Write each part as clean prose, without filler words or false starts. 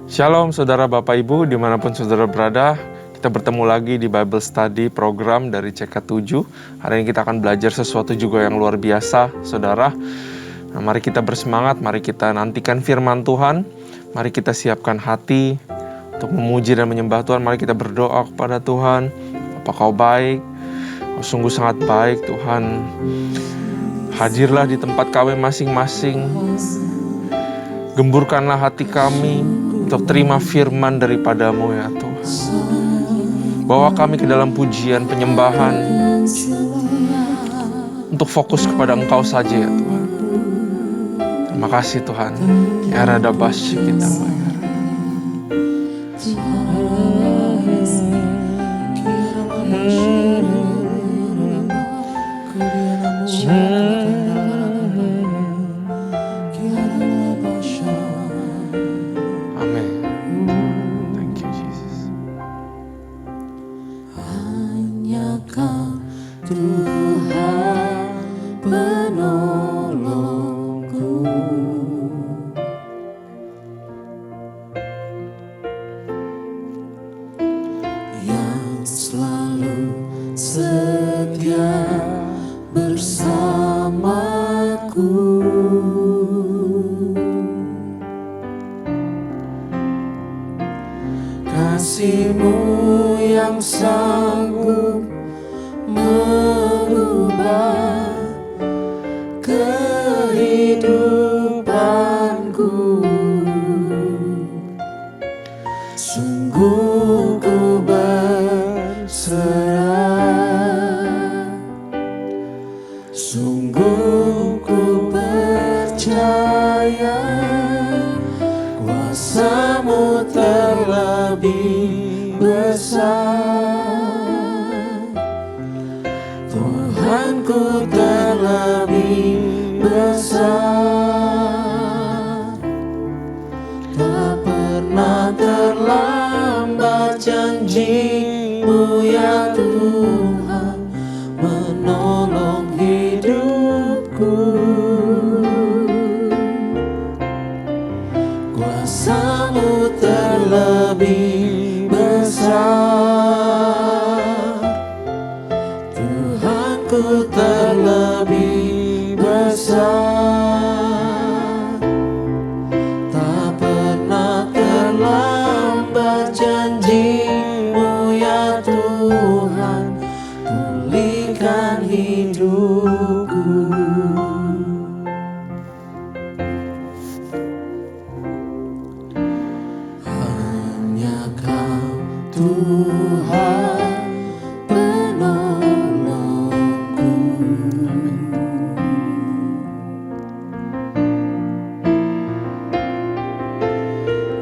Shalom saudara Bapak Ibu dimanapun saudara berada. Kita bertemu lagi di Bible Study program dari CK7. Hari ini kita akan belajar sesuatu juga yang luar biasa saudara. Nah, mari kita bersemangat, mari kita nantikan firman Tuhan. Mari kita siapkan hati untuk memuji dan menyembah Tuhan. Mari kita berdoa kepada Tuhan. Bapa Kau baik, Kau sungguh sangat baik Tuhan. Hadirlah di tempat kami masing-masing. Gemburkanlah hati kami untuk terima firman daripada-Mu ya Tuhan. Bawa kami ke dalam pujian, penyembahan, untuk fokus kepada Engkau saja ya Tuhan. Terima kasih Tuhan. Ya rada basyi kita bayar. Kasih-Mu yang sanggup merubah kehidupanku. Sungguh ku berserah, sungguh ku percaya kuasa-Mu terlebih besar. Tuhanku terlebih besar. Tak pernah terlambat janji-Mu ya Tuhan menolong hidupku. Kuasa-Mu terlebih besar. Tuhanku terlebih besar. Tak pernah terlambat janji-Mu ya Tuhan pulihkan hidupku. Tuhan penolongku,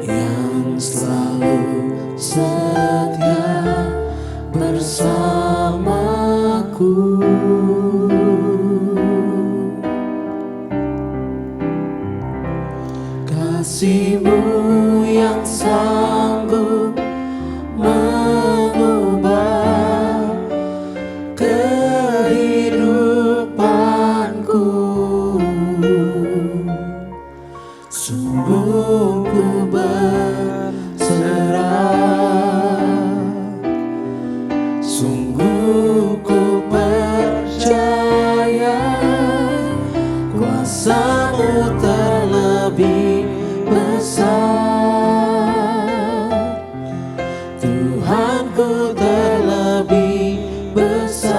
yang selalu setia bersamaku. Kasih-Mu yang sanggup mengubah kehidupanku. Sungguh ku berserah, sungguh ku percaya kuasa-Mu terlebih besar. Tuhanku terlebih besar.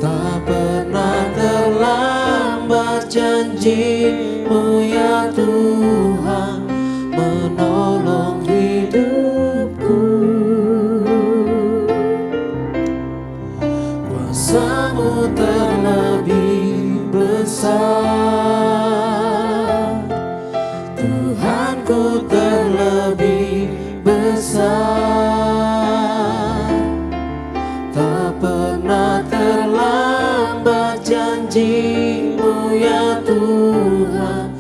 Tak pernah terlambat janji-Mu ya Tuhan menolong hidupku. Kuasa-Mu terlebih besar. Tuhanku terlebih besar. Tak pernah terlambat janji-Mu ya Tuhan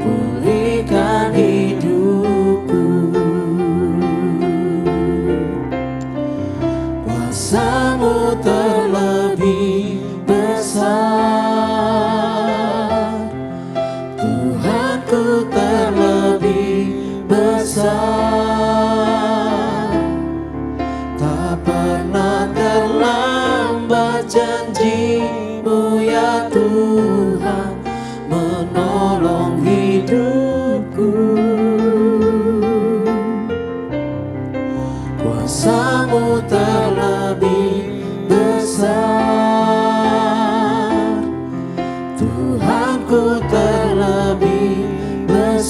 pulihkan hidupku.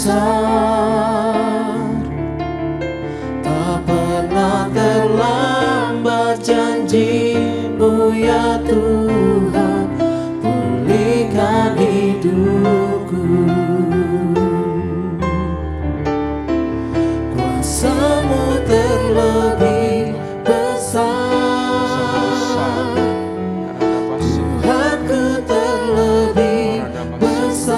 besar, tak pernah terlambat janji-Mu ya Tuhan, pulihkan hidupku. Kuasa-Mu terlebih besar, Tuhanku terlebih besar,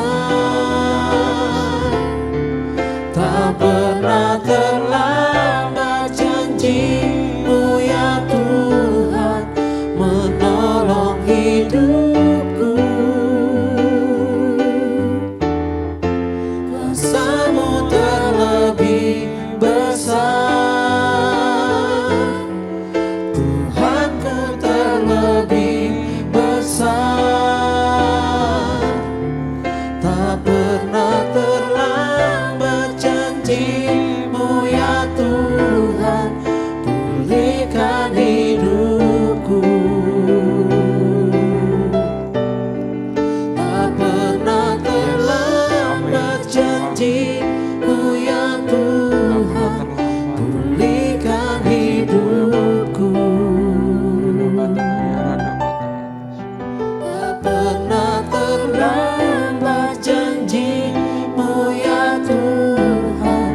tak pernah terlambat janji-Mu ya Tuhan, menolong hidupku. Kuasa-Mu terlebih besar, Tuhanku terlebih besar, tak pernah terlambat janji-Mu ya Tuhan, pulihkan hidupku. Tak pernah terlambat janji-Mu ya Tuhan, pulihkan hidupku. Tak pernah terlambat janji-Mu ya Tuhan,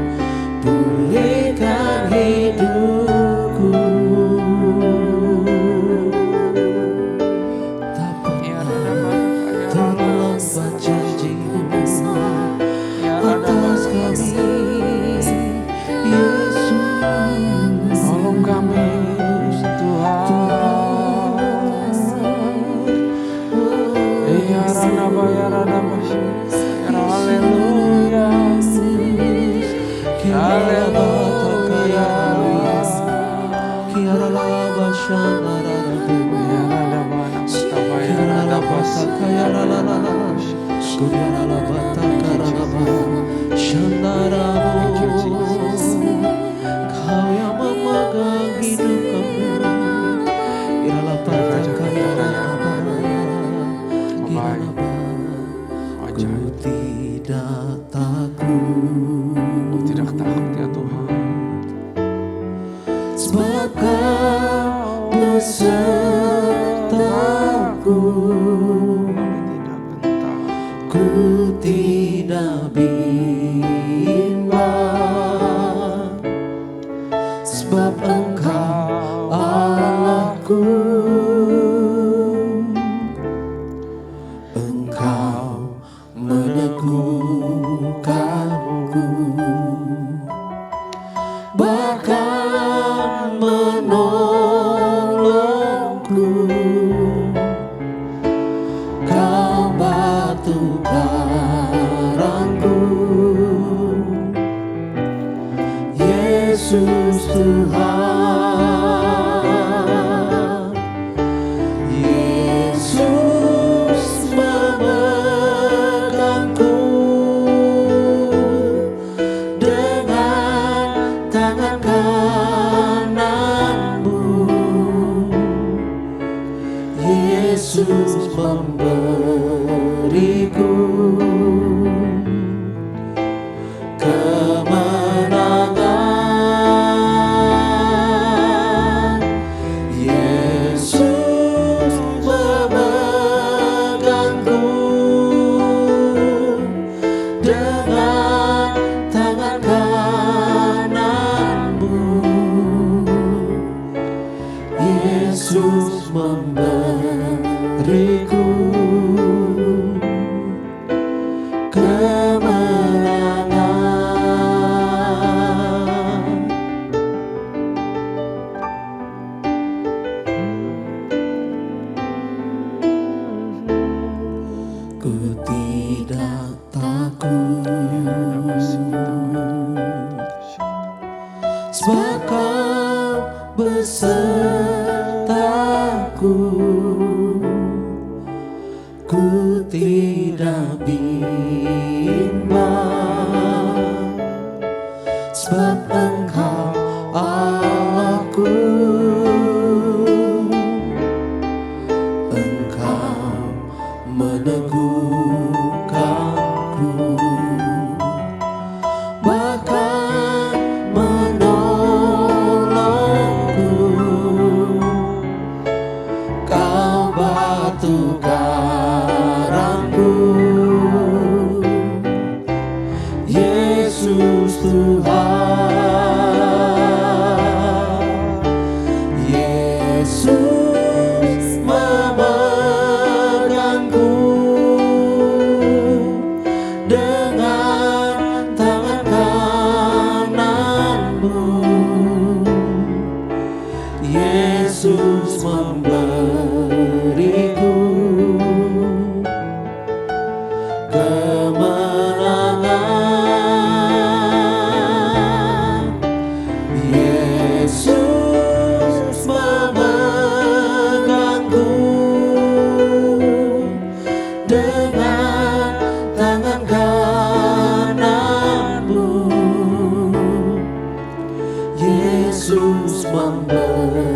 pulihkan hidupku. Tak pernah terlambat janji-Mu atas kami, Yesus. Tolong kami Tuhan. Ya Ranaba ya Ranabasya. Haleluya. Haleluya. Kau yang memegang hidup kami, iralah Ku tidak takut, Tidak takut ya Tuhan. sebab Kau besertaku. Kami tidak gentar. Ku tidak bimbang, sebab Engkau Allahku. Engkau meneguhkanku, bahkan menolongku. Kau batu karangku, Yesus Tuhan. Yesus memegangku dengan tangan kanan-Mu. Yesus memberiku kemenangan. Yesus memegangku dengan tangan kanan-Mu. Yesus memberiku kemenangan. Ku tidak takut, sebab Kau besertaku. Ku tidak bimbang, sebab Engkau Allahku. Engkau meneguhkanku, Tuhan. Yesus memegangku dengan tangan kananmu. Yesus memberiku kemenangan. Yesus memegangku dengan tangan kananmu. Yesus memberiku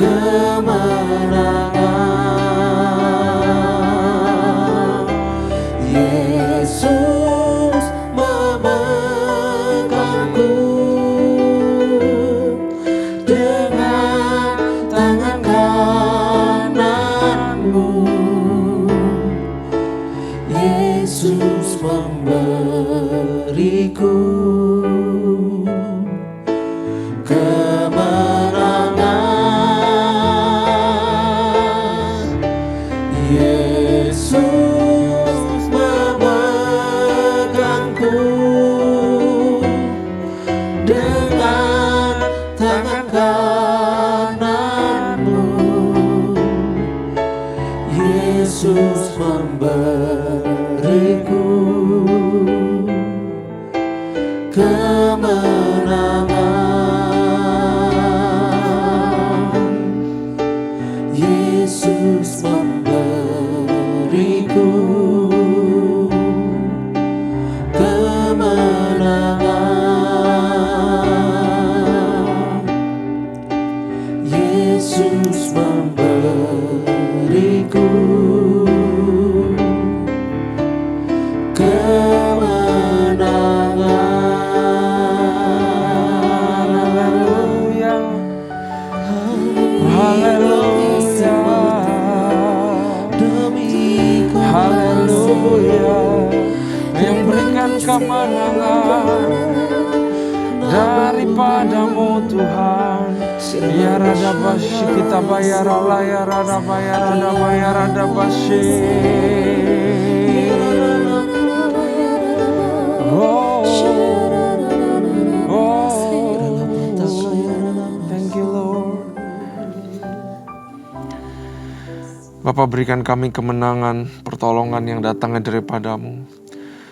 kemenangan. Yesus memegangku dengan tangan kananmu. Yesus memberiku kemenangan. Yesus memegangku dengan tangan kananmu. Yesus memberiku kemenangan. Yesus memberiku kemenangan. Yesus memberiku kemenangan. Haleluya. Haleluya. Demi Haleluya. Yang berikan kemenangan daripadamu Tuhan. Ya rada basyi kita bayar Allah, ya rada bayar rada basyi. Oh, thank you Lord. Bapa, berikan kami kemenangan, pertolongan yang datangnya daripadamu.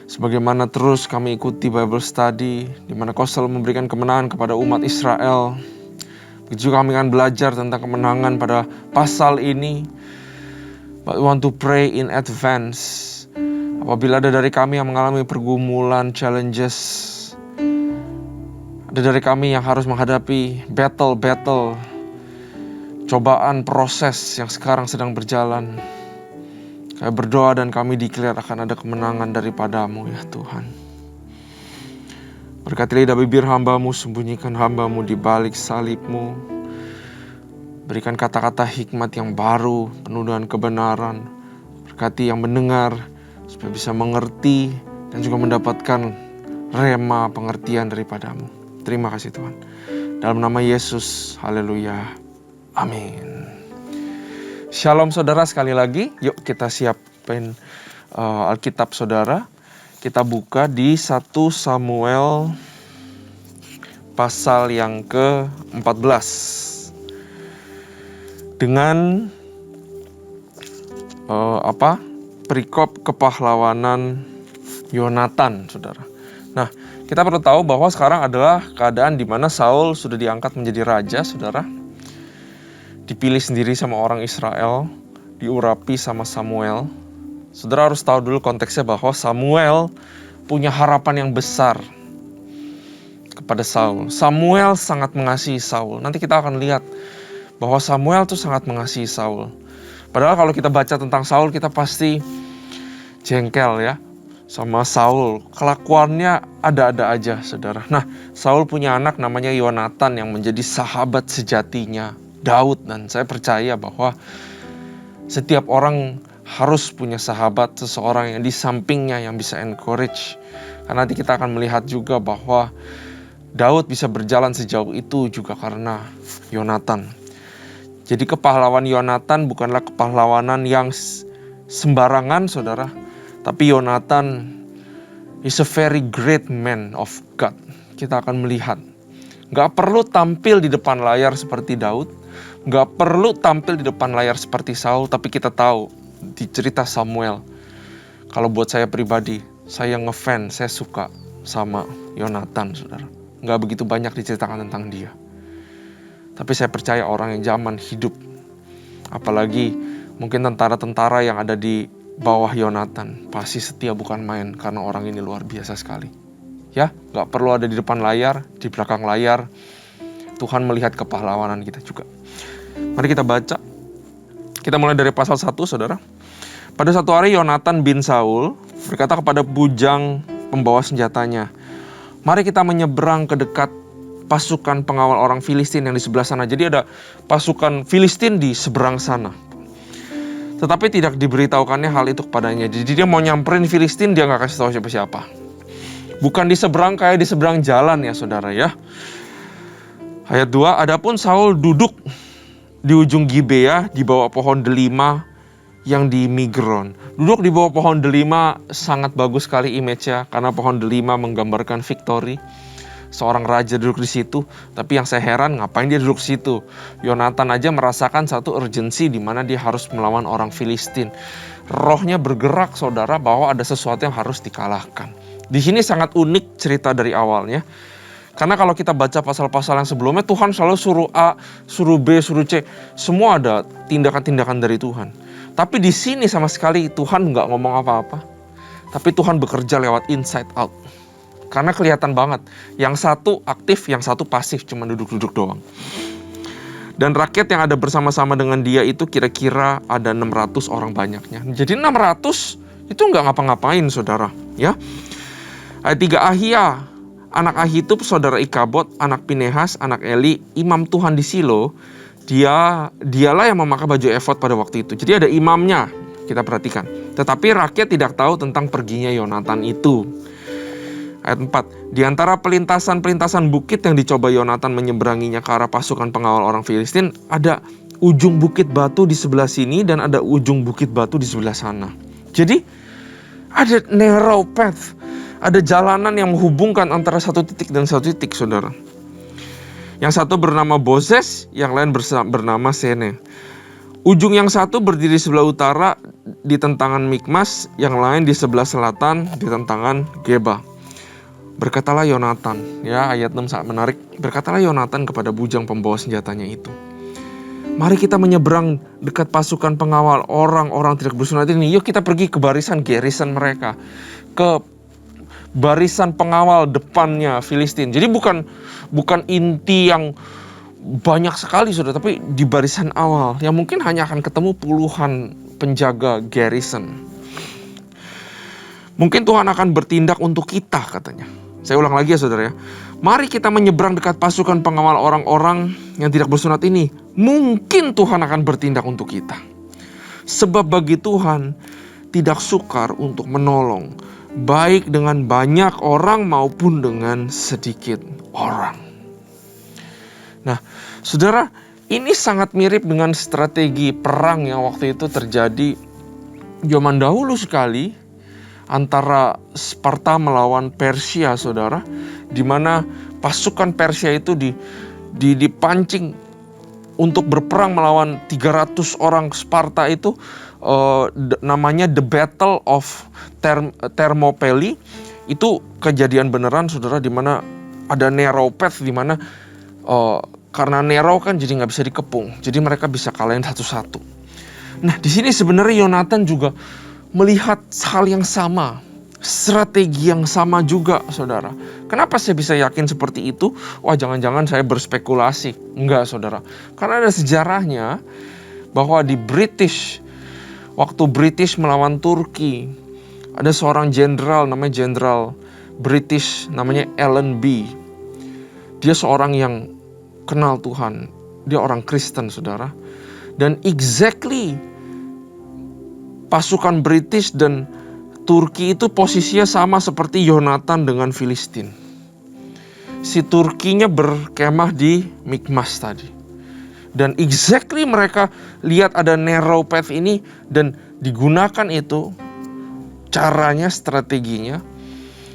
Sebagaimana terus kami ikuti Bible Study, di mana Kau selalu memberikan kemenangan kepada umat Israel. Begitu juga kami akan belajar tentang kemenangan pada pasal ini. But we want to pray in advance. Apabila ada dari kami yang mengalami pergumulan, challenges, ada dari kami yang harus menghadapi battle, cobaan, proses yang sekarang sedang berjalan. Kami berdoa dan kami declare akan ada kemenangan daripadamu ya Tuhan. Berkati lidah bibir hamba-Mu, sembunyikan hamba-Mu di balik salib-Mu. Berikan kata-kata hikmat yang baru, penuh dengan kebenaran. Berkati yang mendengar, supaya bisa mengerti dan juga mendapatkan rema pengertian daripadamu. Terima kasih Tuhan. Dalam nama Yesus, haleluya. Amin. Shalom saudara, sekali lagi. Yuk kita siapin Alkitab saudara. Kita buka di 1 Samuel pasal yang ke-14. Dengan perikop kepahlawanan Yonatan, saudara. Nah, kita perlu tahu bahwa sekarang adalah keadaan di mana Saul sudah diangkat menjadi raja, saudara. Dipilih sendiri sama orang Israel, diurapi sama Samuel. Saudara harus tahu dulu konteksnya bahwa Samuel punya harapan yang besar kepada Saul. Samuel sangat mengasihi Saul. Nanti kita akan lihat bahwa Samuel tuh sangat mengasihi Saul. Padahal kalau kita baca tentang Saul, kita pasti jengkel ya sama Saul. Kelakuannya ada-ada aja, saudara. Nah, Saul punya anak namanya Yonatan yang menjadi sahabat sejatinya Daud. Dan saya percaya bahwa setiap orang harus punya sahabat, seseorang yang di sampingnya yang bisa encourage. Karena nanti kita akan melihat juga bahwa Daud bisa berjalan sejauh itu juga karena Yonatan. Jadi kepahlawanan Yonatan bukanlah kepahlawanan yang sembarangan, saudara. Tapi Yonatan is a very great man of God. Kita akan melihat. Gak perlu tampil di depan layar seperti Daud. Gak perlu tampil di depan layar seperti Saul. Tapi kita tahu di cerita Samuel. Kalau buat saya pribadi, saya ngefans, saya suka sama Yonatan, saudara. Gak begitu banyak diceritakan tentang dia. Tapi saya percaya orang yang zaman hidup. Apalagi mungkin tentara-tentara yang ada di bawah Yonatan. Pasti setia bukan main karena orang ini luar biasa sekali. Ya, gak perlu ada di depan layar, di belakang layar. Tuhan melihat kepahlawanan kita juga. Mari kita baca. Kita mulai dari pasal 1, saudara. Pada satu hari Yonatan bin Saul berkata kepada bujang pembawa senjatanya, mari kita menyeberang ke dekat pasukan pengawal orang Filistin yang di sebelah sana. Jadi ada pasukan Filistin di seberang sana. Tetapi tidak diberitahukannya hal itu kepadanya. Jadi dia mau nyamperin Filistin, dia gak kasih tahu siapa-siapa. Bukan di seberang kayak di seberang jalan ya saudara ya. Ayat 2, adapun Saul duduk di ujung Gibea di bawah pohon delima yang di Migron. Duduk di bawah pohon delima sangat bagus sekali image-nya karena pohon delima menggambarkan victory. Seorang raja duduk di situ, tapi yang saya heran ngapain dia duduk di situ? Yonatan aja merasakan satu urgensi di mana dia harus melawan orang Filistin. Rohnya bergerak saudara bahwa ada sesuatu yang harus dikalahkan. Di sini sangat unik cerita dari awalnya. Karena kalau kita baca pasal-pasal yang sebelumnya, Tuhan selalu suruh A, suruh B, suruh C. Semua ada tindakan-tindakan dari Tuhan. Tapi di sini sama sekali Tuhan nggak ngomong apa-apa. Tapi Tuhan bekerja lewat inside out. Karena kelihatan banget. Yang satu aktif, yang satu pasif. Cuma duduk-duduk doang. Dan rakyat yang ada bersama-sama dengan dia itu kira-kira ada 600 orang banyaknya. Jadi 600 itu nggak ngapa-ngapain saudara. Ya. Ayat 3, Ahia. Anak Ahitub, saudara Ikabod, anak Pinehas, anak Eli, imam Tuhan di Silo, dialah yang memakai baju efod pada waktu itu. Jadi ada imamnya, kita perhatikan. Tetapi rakyat tidak tahu tentang perginya Yonatan itu. Ayat 4, di antara pelintasan-pelintasan bukit yang dicoba Yonatan menyeberanginya ke arah pasukan pengawal orang Filistin, ada ujung bukit batu di sebelah sini dan ada ujung bukit batu di sebelah sana. Jadi ada narrow path. Ada jalanan yang menghubungkan antara satu titik dan satu titik, saudara. Yang satu bernama Bozez, yang lain bernama Sene. Ujung yang satu berdiri sebelah utara di tentangan Mikmas, yang lain di sebelah selatan di tentangan Geba. Berkatalah Yonatan, ya ayat 6 sangat menarik. Berkatalah Yonatan kepada bujang pembawa senjatanya itu, mari kita menyeberang dekat pasukan pengawal orang-orang tidak bersunat ini. Yuk kita pergi ke barisan garrison mereka, ke barisan pengawal depannya Filistin. Jadi bukan inti yang banyak sekali sudah, tapi di barisan awal yang mungkin hanya akan ketemu puluhan penjaga garrison. Mungkin Tuhan akan bertindak untuk kita katanya. Saya ulang lagi ya saudara ya. Mari kita menyeberang dekat pasukan pengawal orang-orang yang tidak bersunat ini. Mungkin Tuhan akan bertindak untuk kita. Sebab bagi Tuhan tidak sukar untuk menolong, baik dengan banyak orang maupun dengan sedikit orang. Nah, saudara, ini sangat mirip dengan strategi perang yang waktu itu terjadi zaman dahulu sekali antara Sparta melawan Persia, saudara, di mana pasukan Persia itu dipancing untuk berperang melawan 300 orang Sparta itu. Namanya The Battle of Thermopylae. Itu kejadian beneran saudara, di mana ada narrow path, di mana karena narrow kan jadi nggak bisa dikepung, jadi mereka bisa kalahin satu-satu. Nah di sini sebenarnya Yonatan juga melihat hal yang sama, strategi yang sama juga saudara. Kenapa saya bisa yakin seperti itu? Wah jangan-jangan saya berspekulasi. Enggak saudara, karena ada sejarahnya bahwa di waktu British melawan Turki, ada seorang jenderal namanya Jenderal British namanya Allenby. Dia seorang yang kenal Tuhan. Dia orang Kristen saudara. Dan exactly pasukan British dan Turki itu posisinya sama seperti Yonatan dengan Filistin. Si Turkinya berkemah di Mikmas tadi. Dan exactly mereka lihat ada narrow path ini dan digunakan itu caranya, strateginya.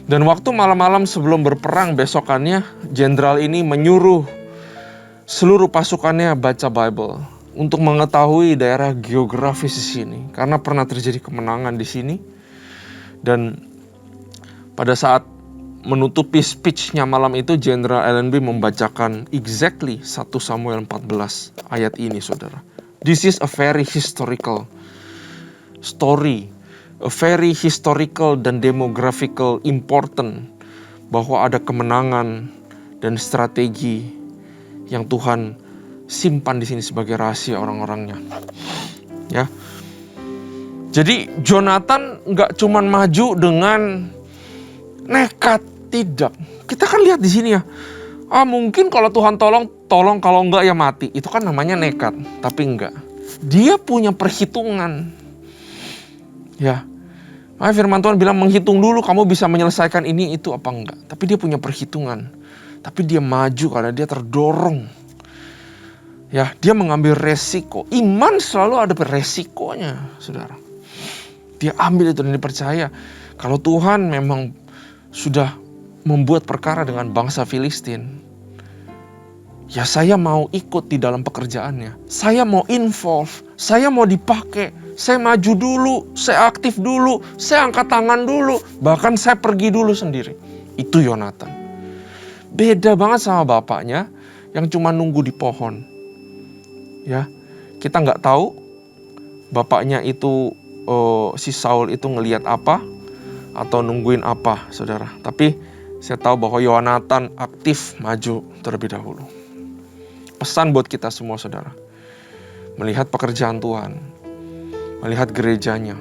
Dan waktu malam-malam sebelum berperang besokannya, jenderal ini menyuruh seluruh pasukannya baca Bible untuk mengetahui daerah geografis di sini, karena pernah terjadi kemenangan di sini. Dan pada saat menutupi speech-nya malam itu, Jenderal Allenby membacakan exactly 1 Samuel 14 ayat ini, saudara. This is a very historical story, a very historical dan demographical important, bahwa ada kemenangan dan strategi yang Tuhan simpan di sini sebagai rahasia orang-orangnya. Ya. Jadi Jonatan nggak cuman maju dengan nekat, tidak. Kita kan lihat di sini ya. Mungkin kalau Tuhan tolong, kalau enggak ya mati. Itu kan namanya nekat, tapi enggak. Dia punya perhitungan. Ya. Makanya firman Tuhan bilang menghitung dulu kamu bisa menyelesaikan ini itu apa enggak. Tapi dia punya perhitungan. Tapi dia maju karena dia terdorong. Ya, dia mengambil resiko. Iman selalu ada resikonya, saudara. Dia ambil itu dan dipercaya. Kalau Tuhan memang sudah membuat perkara dengan bangsa Filistin, ya saya mau ikut di dalam pekerjaannya. Saya mau involve, saya mau dipakai. Saya maju dulu, saya aktif dulu, saya angkat tangan dulu. Bahkan saya pergi dulu sendiri. Itu Yonatan. Beda banget sama bapaknya yang cuma nunggu di pohon. Ya, kita nggak tahu bapaknya itu si Saul itu ngelihat apa atau nungguin apa, saudara. Tapi saya tahu bahwa Yonatan aktif maju terlebih dahulu. Pesan buat kita semua, saudara. Melihat pekerjaan Tuhan, melihat gerejanya,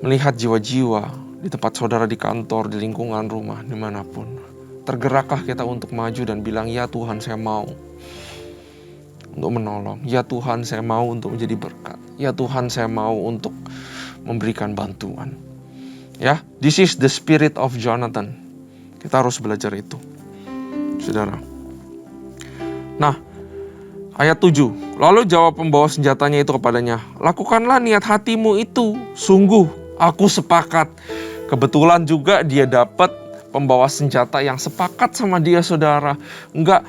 melihat jiwa-jiwa di tempat saudara, di kantor, di lingkungan rumah, dimanapun. Tergerakkah kita untuk maju dan bilang, ya Tuhan saya mau untuk menolong. Ya Tuhan saya mau untuk menjadi berkat. Ya Tuhan saya mau untuk memberikan bantuan. Ya, this is the spirit of Jonathan. Kita harus belajar itu, saudara. Nah, ayat 7. Lalu jawab pembawa senjatanya itu kepadanya, lakukanlah niat hatimu itu. Sungguh aku sepakat. Kebetulan juga dia dapat pembawa senjata yang sepakat sama dia, saudara. Enggak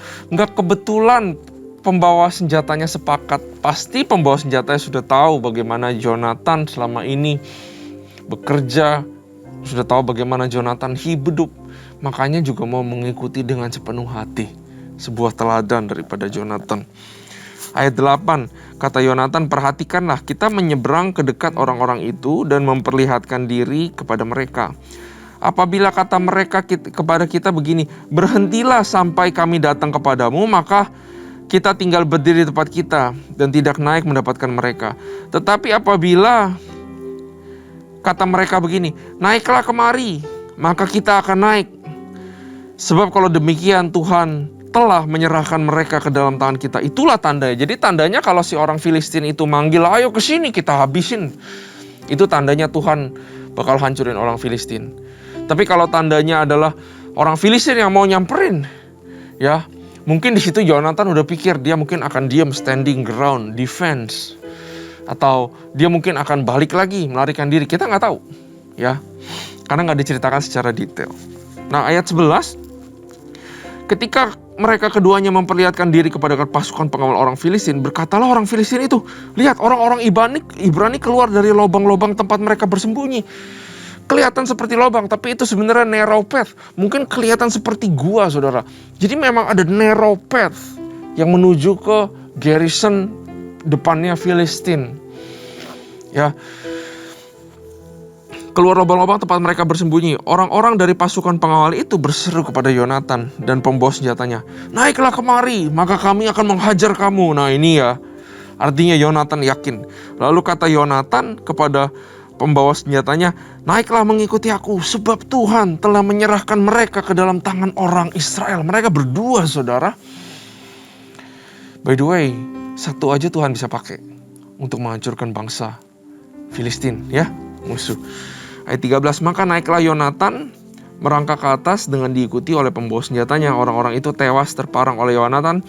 kebetulan pembawa senjatanya sepakat. Pasti pembawa senjatanya sudah tahu bagaimana Jonatan selama ini bekerja, sudah tahu bagaimana Jonatan hidup. Makanya juga mau mengikuti dengan sepenuh hati. Sebuah teladan daripada Jonatan. Ayat 8, kata Yonatan, perhatikanlah kita menyeberang ke dekat orang-orang itu dan memperlihatkan diri kepada mereka. Apabila kata mereka kepada kita begini, berhentilah sampai kami datang kepadamu, maka kita tinggal berdiri di tempat kita dan tidak naik mendapatkan mereka. Tetapi apabila kata mereka begini, naiklah kemari, maka kita akan naik. Sebab kalau demikian Tuhan telah menyerahkan mereka ke dalam tangan kita. Itulah tandanya. Jadi tandanya kalau si orang Filistin itu manggil, ayo ke sini kita habisin. Itu tandanya Tuhan bakal hancurin orang Filistin. Tapi kalau tandanya adalah orang Filistin yang mau nyamperin, ya mungkin di situ Jonatan udah pikir dia mungkin akan diam, standing ground, defense, atau dia mungkin akan balik lagi melarikan diri. Kita nggak tahu, ya, karena nggak diceritakan secara detail. Nah, ayat 11, ketika mereka keduanya memperlihatkan diri kepada pasukan pengawal orang Filistin, berkatalah orang Filistin itu, lihat orang-orang Ibrani keluar dari lubang-lubang tempat mereka bersembunyi. Kelihatan seperti lubang, tapi itu sebenarnya narrow path. Mungkin kelihatan seperti gua, saudara. Jadi memang ada narrow path yang menuju ke garrison depannya Filistin. Ya, keluar lubang-lubang tempat mereka bersembunyi. Orang-orang dari pasukan pengawal itu berseru kepada Yonatan dan pembawa senjatanya, naiklah kemari, maka kami akan menghajar kamu. Nah ini ya, artinya Yonatan yakin. Lalu kata Yonatan kepada pembawa senjatanya, naiklah mengikuti aku, sebab Tuhan telah menyerahkan mereka ke dalam tangan orang Israel. Mereka berdua, saudara. By the way, satu aja Tuhan bisa pakai untuk menghancurkan bangsa Filistin, ya, musuh. Ayat 13, maka naiklah Yonatan merangkak ke atas dengan diikuti oleh pembawa senjatanya. Orang-orang itu tewas terparang oleh Yonatan,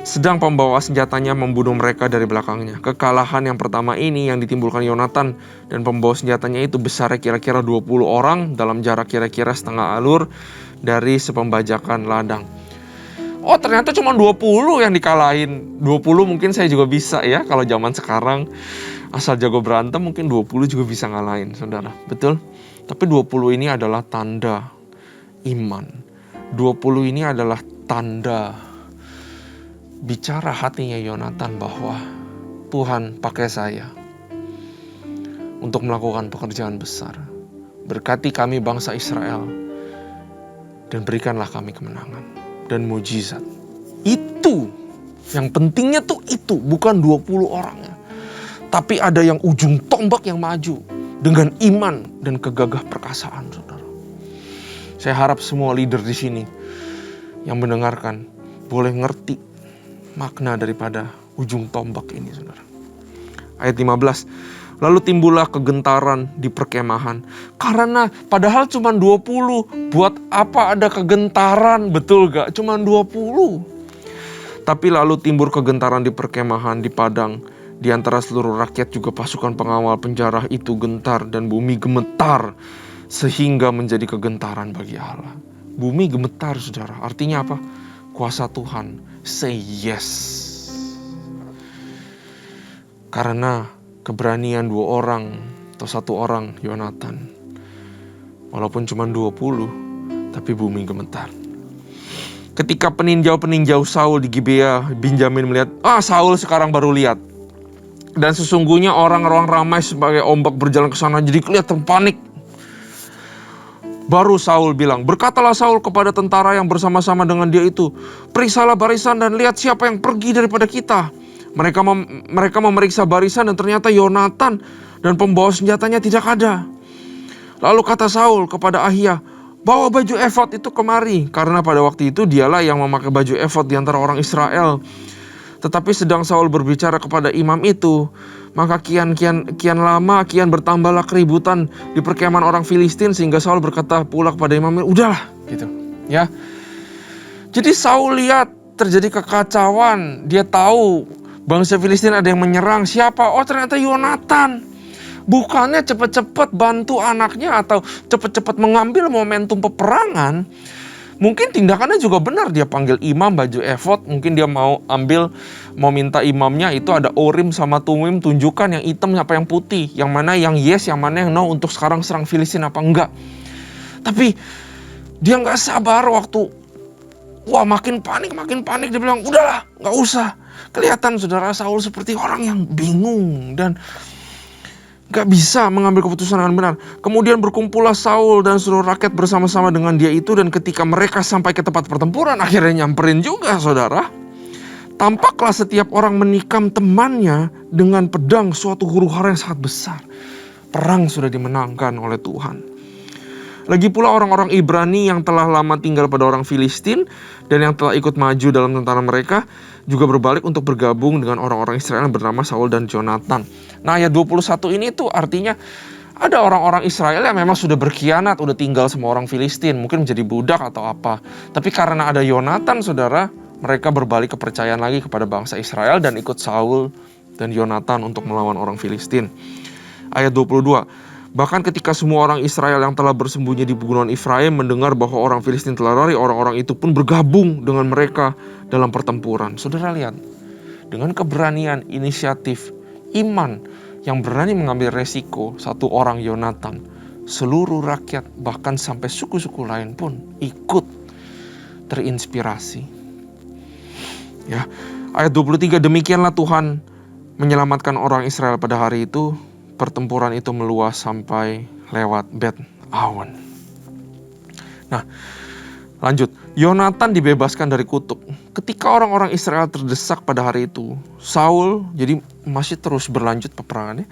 sedang pembawa senjatanya membunuh mereka dari belakangnya. Kekalahan yang pertama ini yang ditimbulkan Yonatan dan pembawa senjatanya itu besarnya kira-kira 20 orang dalam jarak kira-kira setengah alur dari sepembajakan ladang. Oh, ternyata cuma 20 yang dikalahin. 20 mungkin saya juga bisa ya. Kalau zaman sekarang asal jago berantem mungkin 20 juga bisa ngalahin, saudara. Betul? Tapi 20 ini adalah tanda iman. 20 ini adalah tanda bicara hatinya Yonatan bahwa Tuhan pakai saya untuk melakukan pekerjaan besar. Berkati kami bangsa Israel dan berikanlah kami kemenangan dan mujizat. Itu yang pentingnya tuh itu, bukan 20 orangnya. Tapi ada yang ujung tombak yang maju dengan iman dan kegagah perkasaan, saudara. Saya harap semua leader di sini yang mendengarkan boleh ngerti makna daripada ujung tombak ini, saudara. Ayat 15. Lalu timbullah kegentaran di perkemahan. Karena padahal cuma 20. Buat apa ada kegentaran? Betul gak? Cuma 20. Tapi lalu timbul kegentaran di perkemahan di padang. Di antara seluruh rakyat juga pasukan pengawal penjara itu gentar dan bumi gemetar. Sehingga menjadi kegentaran bagi Allah. Bumi gemetar, saudara. Artinya apa? Kuasa Tuhan. Say yes. Karena keberanian 2 orang atau 1 orang Yonatan. Walaupun cuma 20, tapi bumi gemetar. Ketika peninjau-peninjau Saul di Gibea, Benjamin melihat, Saul sekarang baru lihat. Dan sesungguhnya orang-orang ramai sebagai ombak berjalan ke sana, jadi kelihatan panik. Baru Saul bilang, berkatalah Saul kepada tentara yang bersama-sama dengan dia itu, periksalah barisan dan lihat siapa yang pergi daripada kita. Mereka memeriksa barisan dan ternyata Yonatan dan pembawa senjatanya tidak ada. Lalu kata Saul kepada Ahia, bawa baju efod itu kemari. Karena pada waktu itu dialah yang memakai baju efod di antara orang Israel. Tetapi sedang Saul berbicara kepada imam itu, maka kian bertambahlah keributan di perkemahan orang Filistin, sehingga Saul berkata pula kepada imam itu, udahlah gitu ya. Jadi Saul lihat terjadi kekacauan, dia tahu bangsa Filistin ada yang menyerang. Siapa? Oh, ternyata Yonatan. Bukannya cepat-cepat bantu anaknya atau cepat-cepat mengambil momentum peperangan. Mungkin tindakannya juga benar, dia panggil imam baju efod, mungkin dia mau minta imamnya itu ada Urim sama Tumim, tunjukkan yang hitam apa yang putih, yang mana yang yes, yang mana yang no untuk sekarang serang Filistin apa enggak. Tapi dia nggak sabar waktu makin panik, dia bilang udahlah, nggak usah. Kelihatan saudara Saul seperti orang yang bingung dan gak bisa mengambil keputusan dengan benar. Kemudian berkumpullah Saul dan seluruh rakyat bersama-sama dengan dia itu. Dan ketika mereka sampai ke tempat pertempuran, akhirnya nyamperin juga, saudara. Tampaklah setiap orang menikam temannya dengan pedang, suatu huru-hara yang sangat besar. Perang sudah dimenangkan oleh Tuhan. Lagi pula orang-orang Ibrani yang telah lama tinggal pada orang Filistin dan yang telah ikut maju dalam tentara mereka juga berbalik untuk bergabung dengan orang-orang Israel yang bernama Saul dan Jonatan. Nah, ayat 21 ini tuh artinya ada orang-orang Israel yang memang sudah berkhianat, udah tinggal sama orang Filistin, mungkin menjadi budak atau apa. Tapi karena ada Yonatan, saudara, mereka berbalik kepercayaan lagi kepada bangsa Israel dan ikut Saul dan Yonatan untuk melawan orang Filistin. Ayat 22. Bahkan ketika semua orang Israel yang telah bersembunyi di pegunungan Efraim mendengar bahwa orang Filistin telah lari, orang-orang itu pun bergabung dengan mereka dalam pertempuran. Saudara lihat, dengan keberanian, inisiatif, iman yang berani mengambil resiko, 1 orang Yonatan, seluruh rakyat bahkan sampai suku-suku lain pun ikut terinspirasi. Ya, ayat 23, demikianlah Tuhan menyelamatkan orang Israel pada hari itu. Pertempuran itu meluas sampai lewat Bet Awen. Nah, lanjut. Yonatan dibebaskan dari kutuk. Ketika orang-orang Israel terdesak pada hari itu, Saul, jadi masih terus berlanjut peperangannya.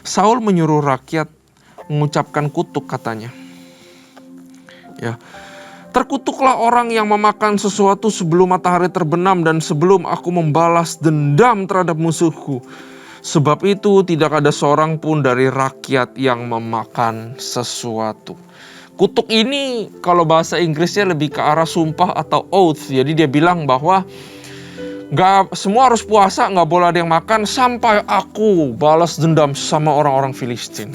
Saul menyuruh rakyat mengucapkan kutuk, katanya. Ya. Terkutuklah orang yang memakan sesuatu sebelum matahari terbenam dan sebelum aku membalas dendam terhadap musuhku. Sebab itu tidak ada seorang pun dari rakyat yang memakan sesuatu. Kutuk ini kalau bahasa Inggrisnya lebih ke arah sumpah atau oath. Jadi dia bilang bahwa gak semua harus puasa, gak boleh ada yang makan sampai aku balas dendam sama orang-orang Filistin.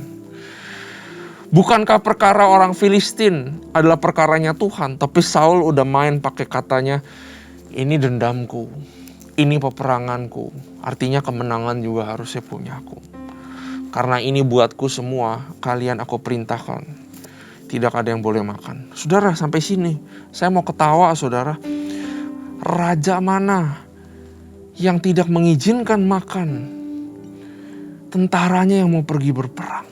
Bukankah perkara orang Filistin adalah perkaranya Tuhan, tapi Saul udah main pakai katanya, ini dendamku, ini peperanganku, artinya kemenangan juga harusnya punyaku. Karena ini buatku semua, kalian aku perintahkan, tidak ada yang boleh makan. Saudara, sampai sini saya mau ketawa, saudara. Raja mana yang tidak mengizinkan makan tentaranya yang mau pergi berperang?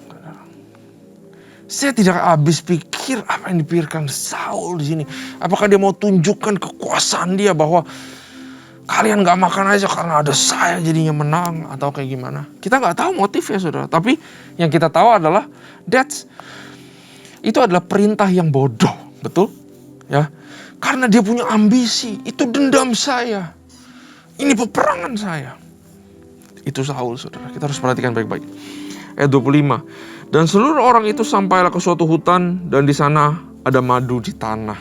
Saya tidak habis pikir apa yang dipikirkan Saul di sini. Apakah dia mau tunjukkan kekuasaan dia bahwa kalian gak makan aja karena ada saya jadinya menang atau kayak gimana? Kita gak tahu motifnya, saudara. Tapi yang kita tahu adalah itu adalah perintah yang bodoh, betul? Ya, karena dia punya ambisi. Itu dendam saya. Ini peperangan saya. Itu Saul, saudara. Kita harus perhatikan baik-baik. Ayat 25. Dan seluruh orang itu sampailah ke suatu hutan dan di sana ada madu di tanah.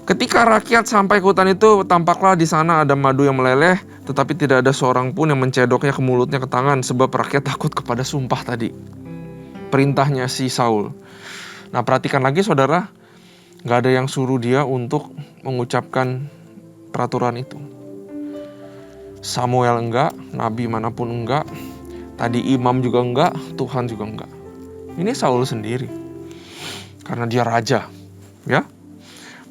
Ketika rakyat sampai ke hutan itu, tampaklah di sana ada madu yang meleleh, tetapi tidak ada seorang pun yang mencedoknya ke mulutnya ke tangan, sebab rakyat takut kepada sumpah tadi. Perintahnya si Saul. Nah, perhatikan lagi, saudara, gak ada yang suruh dia untuk mengucapkan peraturan itu. Samuel enggak, nabi manapun enggak, tadi imam juga enggak, Tuhan juga enggak. Ini Saul sendiri. Karena dia raja, ya.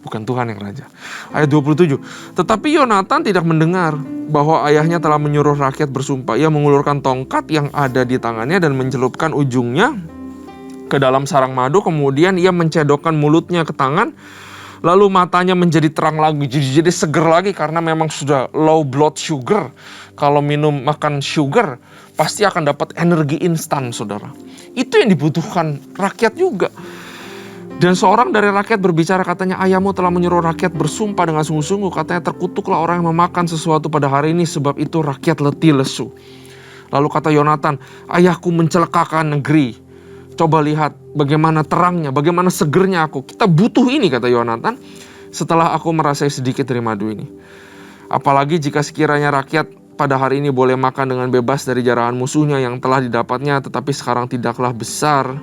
Bukan Tuhan yang raja. Ayat 27. Tetapi Yonatan tidak mendengar bahwa ayahnya telah menyuruh rakyat bersumpah. Ia mengulurkan tongkat yang ada di tangannya dan mencelupkan ujungnya ke dalam sarang madu. Kemudian ia mencedokkan mulutnya ke tangan. Lalu matanya menjadi terang lagi, jadi seger lagi karena memang sudah low blood sugar. Kalau makan sugar, pasti akan dapat energi instan, saudara. Itu yang dibutuhkan rakyat juga. Dan seorang dari rakyat berbicara, katanya, ayahmu telah menyuruh rakyat bersumpah dengan sungguh-sungguh. Katanya, terkutuklah orang yang memakan sesuatu pada hari ini, sebab itu rakyat letih lesu. Lalu kata Yonatan, ayahku mencelakakan negeri. Coba lihat bagaimana terangnya, bagaimana segernya aku. Kita butuh ini, kata Yonatan, setelah aku merasai sedikit dari madu ini. Apalagi jika sekiranya rakyat pada hari ini boleh makan dengan bebas dari jarahan musuhnya yang telah didapatnya, tetapi sekarang tidaklah besar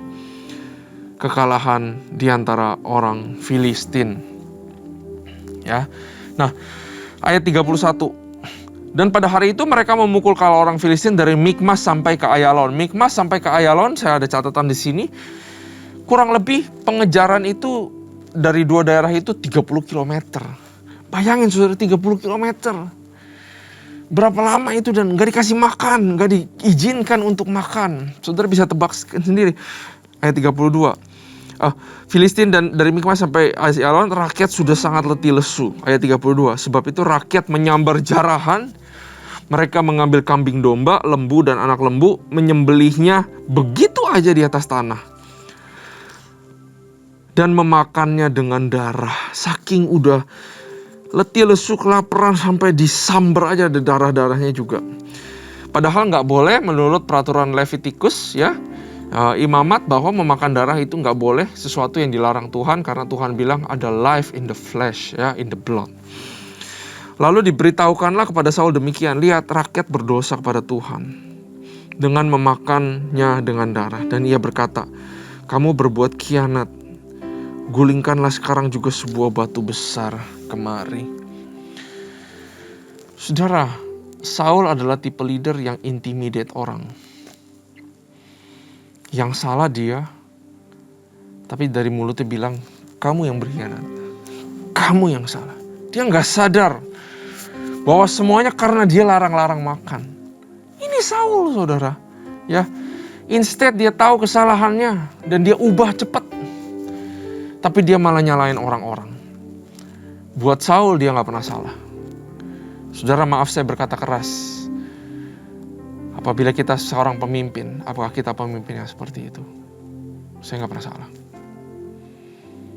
kekalahan di antara orang Filistin. Ya. Nah, ayat 31. Dan pada hari itu mereka memukul kepala orang Filistin dari Mikmas sampai ke Ayalon. Mikmas sampai ke Ayalon, saya ada catatan di sini. Kurang lebih pengejaran itu dari dua daerah itu 30 km. Bayangin, saudara, 30 km. Berapa lama itu dan gak dikasih makan, gak diizinkan untuk makan. Saudara bisa tebak sendiri. Ayat 32. Filistin dan dari Mikmas sampai Ayalon, rakyat sudah sangat letih lesu. Ayat 32. Sebab itu rakyat menyambar jarahan. Mereka mengambil kambing domba, lembu dan anak lembu, menyembelihnya begitu aja di atas tanah. Dan memakannya dengan darah. Saking udah letih lesu, kelaparan, sampai disambar aja ada darah-darahnya juga. Padahal gak boleh menurut peraturan Levitikus, ya, imamat, bahwa memakan darah itu gak boleh, sesuatu yang dilarang Tuhan, karena Tuhan bilang ada life in the flesh, ya, in the blood. Lalu diberitahukanlah kepada Saul demikian, lihat rakyat berdosa kepada Tuhan dengan memakannya dengan darah. Dan ia berkata, kamu berbuat khianat, gulingkanlah sekarang juga sebuah batu besar kemari. Saudara, Saul adalah tipe leader yang intimidate orang. Yang salah dia, tapi dari mulutnya bilang, kamu yang berkhianat, kamu yang salah. Dia gak sadar bahwa semuanya karena dia larang-larang makan. Ini Saul, saudara. Ya, instead dia tahu kesalahannya dan dia ubah cepat. Tapi dia malah nyalain orang-orang. Buat Saul dia gak pernah salah. Saudara, maaf saya berkata keras. Apabila kita seorang pemimpin, apakah kita pemimpin yang seperti itu? Saya gak pernah salah.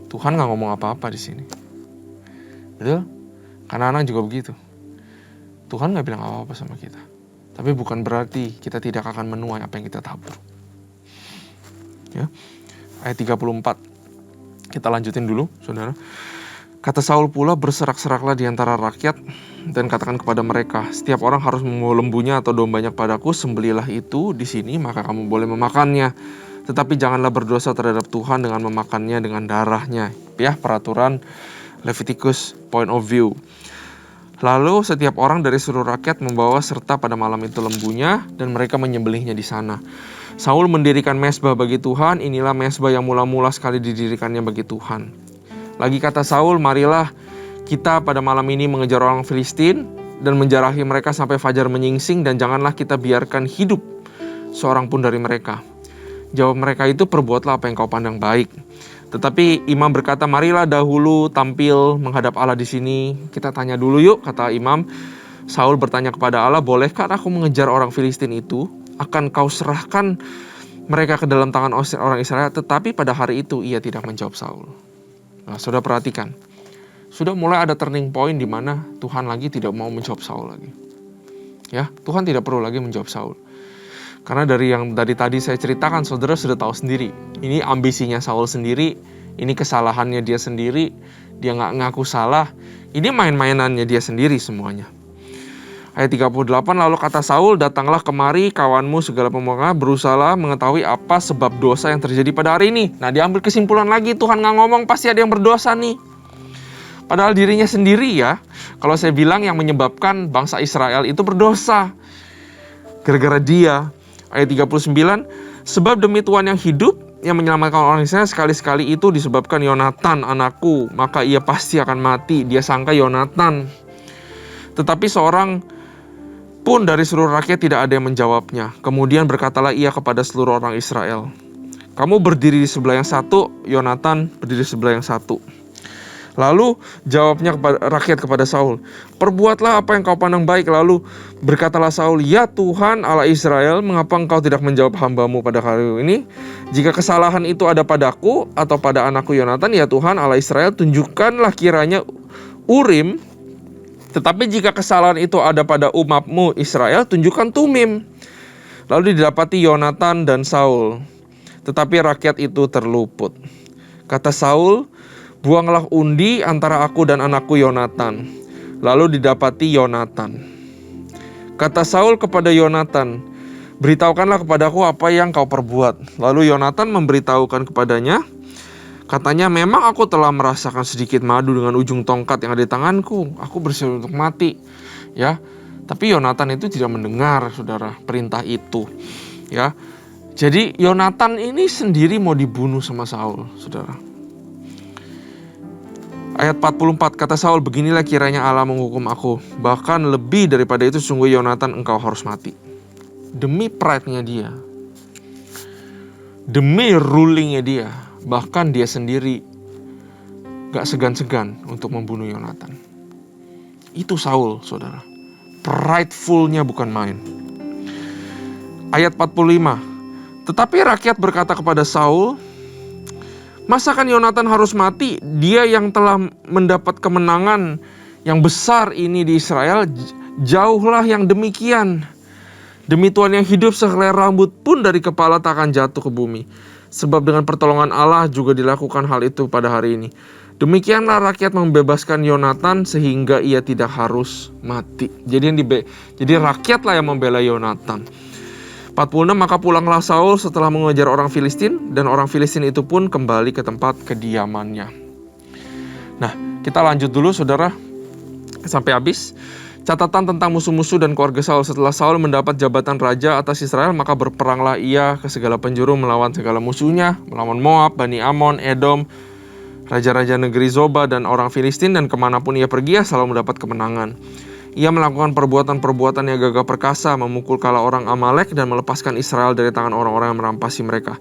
Tuhan gak ngomong apa-apa di sini. Betul? Karena anak juga begitu. Tuhan gak bilang apa-apa sama kita. Tapi bukan berarti kita tidak akan menuai apa yang kita tabur. Ya. Ayat 34. Kita lanjutin dulu, saudara. Kata Saul pula, berserak-seraklah di antara rakyat dan katakan kepada mereka, setiap orang harus membawa lembunya atau dombanya padaku, sembelilah itu di sini, maka kamu boleh memakannya. Tetapi janganlah berdosa terhadap Tuhan dengan memakannya dengan darahnya. Ya, peraturan Leviticus point of view. Lalu setiap orang dari seluruh rakyat membawa serta pada malam itu lembunya dan mereka menyembelihnya di sana. Saul mendirikan mezbah bagi Tuhan, inilah mezbah yang mula-mula sekali didirikannya bagi Tuhan. Lagi kata Saul, marilah kita pada malam ini mengejar orang Filistin dan menjarahi mereka sampai fajar menyingsing, dan janganlah kita biarkan hidup seorang pun dari mereka. Jawab mereka itu, perbuatlah apa yang kau pandang baik. Tetapi imam berkata, marilah dahulu tampil menghadap Allah di sini. Kita tanya dulu yuk, kata imam. Saul bertanya kepada Allah, bolehkah aku mengejar orang Filistin itu? Akan kau serahkan mereka ke dalam tangan orang Israel? Tetapi pada hari itu ia tidak menjawab Saul. Nah, saudara perhatikan. Sudah mulai ada turning point di mana Tuhan lagi tidak mau menjawab Saul lagi. Ya, Tuhan tidak perlu lagi menjawab Saul. Karena dari yang tadi saya ceritakan, saudara sudah tahu sendiri. Ini ambisinya Saul sendiri, ini kesalahannya dia sendiri, dia nggak ngaku salah. Ini main-mainannya dia sendiri semuanya. Ayat 38, lalu kata Saul, datanglah kemari kawanmu segala pemuka, berusahalah mengetahui apa sebab dosa yang terjadi pada hari ini. Nah, diambil kesimpulan lagi, Tuhan nggak ngomong pasti ada yang berdosa nih. Padahal dirinya sendiri ya, kalau saya bilang yang menyebabkan bangsa Israel itu berdosa. Gara-gara dia. Ayat 39, sebab demi Tuhan yang hidup, yang menyelamatkan orang Israel, sekali-sekali itu disebabkan Yonatan anakku, maka ia pasti akan mati. Dia sangka Yonatan. Tetapi seorang pun dari seluruh rakyat tidak ada yang menjawabnya. Kemudian berkatalah ia kepada seluruh orang Israel, kamu berdiri di sebelah yang satu, Yonatan berdiri di sebelah yang satu. Lalu jawabnya rakyat kepada Saul, perbuatlah apa yang kau pandang baik. Lalu berkatalah Saul, ya Tuhan Allah Israel, mengapa engkau tidak menjawab hambamu pada hari ini? Jika kesalahan itu ada padaku atau pada anakku Yonatan, ya Tuhan Allah Israel, tunjukkanlah kiranya Urim. Tetapi jika kesalahan itu ada pada umatmu Israel, tunjukkan Tumim. Lalu didapati Yonatan dan Saul, tetapi rakyat itu terluput. Kata Saul, buanglah undi antara aku dan anakku Yonatan. Lalu didapati Yonatan. Kata Saul kepada Yonatan, beritahukanlah kepadaku apa yang kau perbuat. Lalu Yonatan memberitahukan kepadanya, katanya, memang aku telah merasakan sedikit madu dengan ujung tongkat yang ada di tanganku. Aku bersedia untuk mati. Ya, tapi Yonatan itu tidak mendengar, saudara, perintah itu. Ya, jadi Yonatan ini sendiri mau dibunuh sama Saul, saudara. Ayat 44, kata Saul, beginilah kiranya Allah menghukum aku. Bahkan lebih daripada itu, sungguh Yonatan engkau harus mati. Demi pride-nya dia, demi rulingnya dia, bahkan dia sendiri gak segan-segan untuk membunuh Yonatan. Itu Saul, saudara. Prideful-nya bukan main. Ayat 45, tetapi rakyat berkata kepada Saul, masakan Yonatan harus mati? Dia yang telah mendapat kemenangan yang besar ini di Israel, jauhlah yang demikian. Demi Tuhan yang hidup, sehelai rambut pun dari kepala tak akan jatuh ke bumi. Sebab dengan pertolongan Allah juga dilakukan hal itu pada hari ini. Demikianlah rakyat membebaskan Yonatan sehingga ia tidak harus mati. Jadi rakyatlah yang membela Yonatan. 46, maka pulanglah Saul setelah mengejar orang Filistin, dan orang Filistin itu pun kembali ke tempat kediamannya. Nah, kita lanjut dulu saudara sampai habis. Catatan tentang musuh-musuh dan keluarga Saul. Setelah Saul mendapat jabatan raja atas Israel, maka berperanglah ia ke segala penjuru melawan segala musuhnya, melawan Moab, Bani Amon, Edom, raja-raja negeri Zoba dan orang Filistin, dan kemanapun ia pergi ia selalu mendapat kemenangan. Ia melakukan perbuatan-perbuatan yang gagah perkasa, memukul kala orang Amalek dan melepaskan Israel dari tangan orang-orang yang merampasi mereka.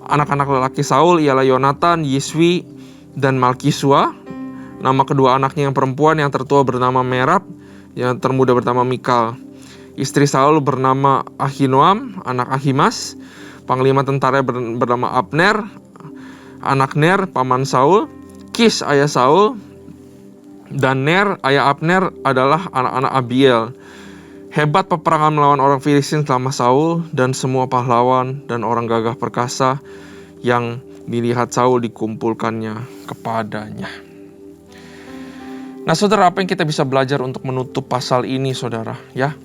Anak-anak lelaki Saul ialah Yonatan, Yiswi, dan Malkisua. Nama kedua anaknya yang perempuan, yang tertua bernama Merab, yang termuda bernama Mikal. Istri Saul bernama Ahinoam, anak Ahimas. Panglima tentara bernama Abner, anak Ner, paman Saul. Kis, ayah Saul, dan Ner, ayah Abner adalah anak-anak Abiel. Hebat peperangan melawan orang Filistin selama Saul dan semua pahlawan dan orang gagah perkasa yang dilihat Saul dikumpulkannya kepadanya. Nah saudara, apa yang kita bisa belajar untuk menutup pasal ini saudara? Ya,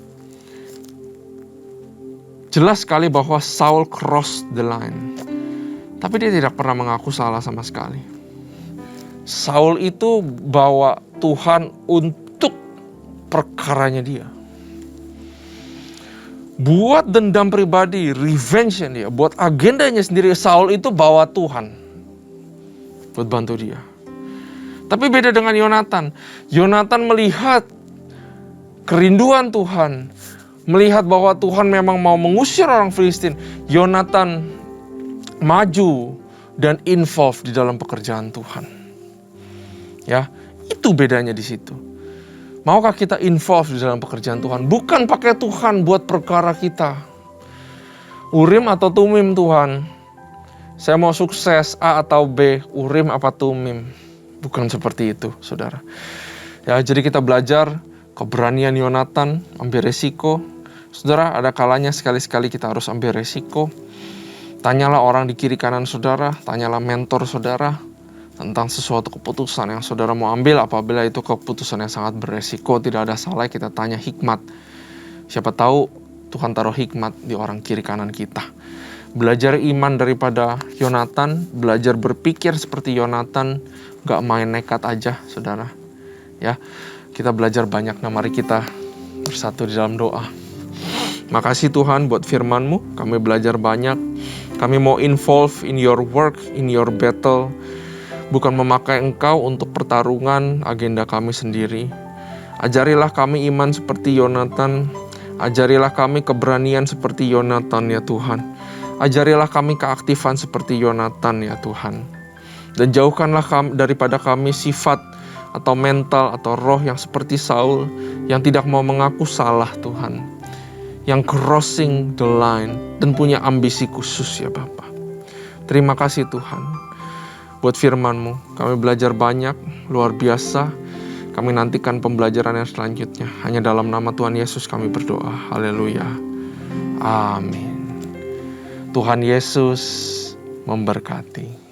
jelas sekali bahwa Saul cross the line. Tapi dia tidak pernah mengaku salah sama sekali. Saul itu bawa Tuhan untuk perkaranya dia. Buat dendam pribadi, revenge dia, buat agendanya sendiri, Saul itu bawa Tuhan buat bantu dia. Tapi beda dengan Yonatan. Yonatan melihat kerinduan Tuhan, melihat bahwa Tuhan memang mau mengusir orang Filistin. Yonatan maju dan involve di dalam pekerjaan Tuhan. Ya, itu bedanya di situ. Maukah kita involve di dalam pekerjaan Tuhan? Bukan pakai Tuhan buat perkara kita. Urim atau tumim Tuhan. Saya mau sukses A atau B, urim apa tumim. Bukan seperti itu, saudara. Ya, jadi kita belajar keberanian Yonatan, ambil resiko. Saudara, ada kalanya sekali-sekali kita harus ambil resiko. Tanyalah orang di kiri kanan saudara, tanyalah mentor saudara tentang sesuatu keputusan yang saudara mau ambil. Apabila itu keputusan yang sangat beresiko, tidak ada salah, kita tanya hikmat. Siapa tahu Tuhan taruh hikmat di orang kiri kanan kita. Belajar iman daripada Yonatan, belajar berpikir seperti Yonatan, gak main nekat aja saudara. Ya, kita belajar banyak. Nah mari kita bersatu di dalam doa. Makasih Tuhan buat firman-Mu, kami belajar banyak. Kami mau involve in your work, in your battle. Bukan memakai Engkau untuk pertarungan agenda kami sendiri. Ajarilah kami iman seperti Yonatan. Ajarilah kami keberanian seperti Yonatan ya Tuhan. Ajarilah kami keaktifan seperti Yonatan ya Tuhan. Dan jauhkanlah daripada kami sifat atau mental atau roh yang seperti Saul, yang tidak mau mengaku salah Tuhan. Yang crossing the line dan punya ambisi khusus ya Bapa. Terima kasih Tuhan. Buat firman-Mu, kami belajar banyak, luar biasa. Kami nantikan pembelajaran yang selanjutnya. Hanya dalam nama Tuhan Yesus kami berdoa. Haleluya. Amin. Tuhan Yesus memberkati.